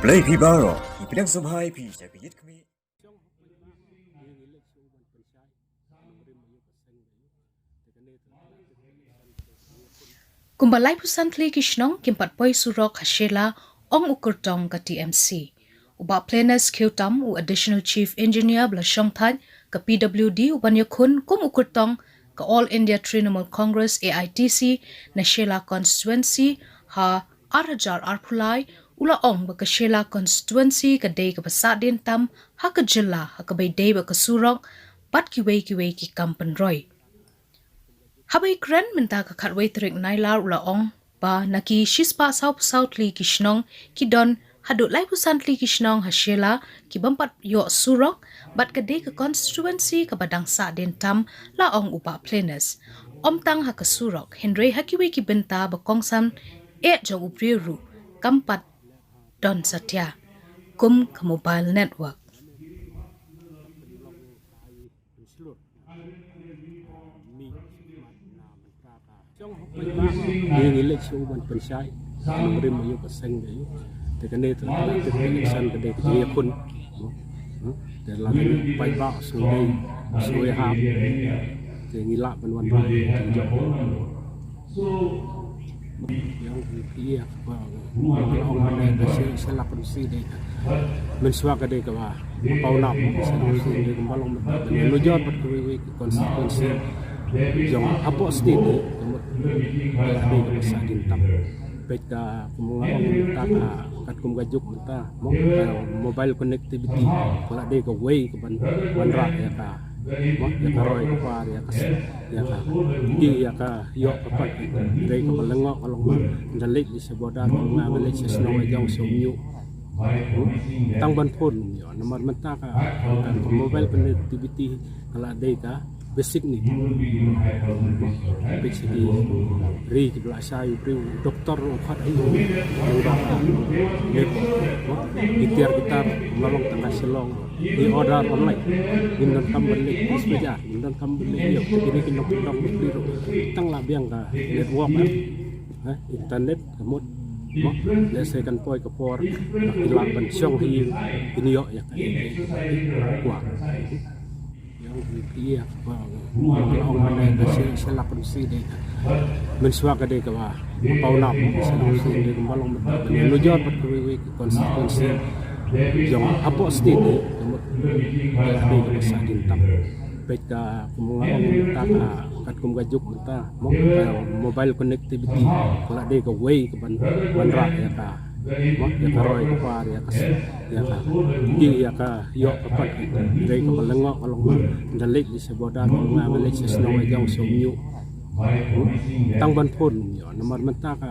play pibaro ipinang subhay pi sa piyit kami Kumbalay pusantli kishnong kimpat poi surok hashela ong ukurtong ka TMC. Uba planes kyutam u additional chief engineer blashong thad ka PWD ubanyakun kum ukurtong ka All India Trinamool Congress AITC na Shela constituency ha Arajar Arpulai ula ong ba ka Shela constituency ka day ka pasadin tam ha ka jilla ha ka bay day ba ka surok pat kiway ki kampan roy. Habay kren minta ka katway trik nailar ulaong ba naki shispa sautli kishnong kidon hadut lai pusantli kishnong hashela kibampat yo surok bat kade ka constituency ka badang sa din tam laong upa planes omtang ha ka surok Henry hakiwe ki benta ba kongsam jong upriru kampat don satya kum ka mobile network Ini election ban pensai nomor mayu pasang deh tekane terkait election kede kaya kun dan lagi pai ba suai hab ngilak ban rai yang dia orang mana salah produksi deh mensua kede kawa pau nak produksi deh kembalong menujut berkuwi konsekuensi yang apa sih ni ada di pasar dintam peka kumulong taka kat kum gajuk ta mobile connectivity kalau ada ke way ke bandra ya ka ya ka roy ke par ya ka di ya ka yok ke pat dari ke lengok kalau dalik di seboda ngah Malaysia snow jong somyu tang ban pun yo nomor mentah ka mobile connectivity kalau ada ka basic ni basic ni ri kibla sai pri doktor ukhat ayu ikhtiar kita melalui tengah selong di order online bintang kambeli sebeja bintang kambeli yo jadi kita bintang biru tang labiang ka network internet kemud lesekan poi ke por hilang pensiong ini yo ya kuat iya orang mana salah produksi deh mensua kade kawa pau nak produksi deh kembalong menujut berkuwi konsekuensi yang apa sih deh ada di pasar dintam peka kumulong taka kat kum gajuk ta mobile connectivity kalau ada ke way ke bandra ya ka ya ka roy ke par ya ka di ya ka yok ke pat dari ke lengok kalau dalik di seboda ngah Malaysia snow jong somyu tang ban pun yo nomor mentah ka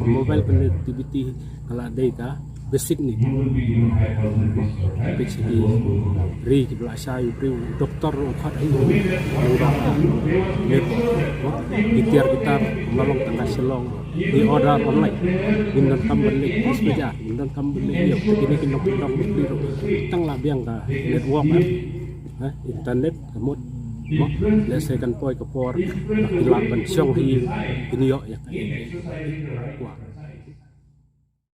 mobile connectivity kalau ada ka basic ni basic ni ri kibla sai pri doktor ukhat ayu ikhtiar kita melalui tengah selong di order online bintang kambeli sebeja bintang kambeli yo jadi kita bintang biru tang labiang ka network internet kemud lesekan poi ke por hilang pensiong ini yo ya kuat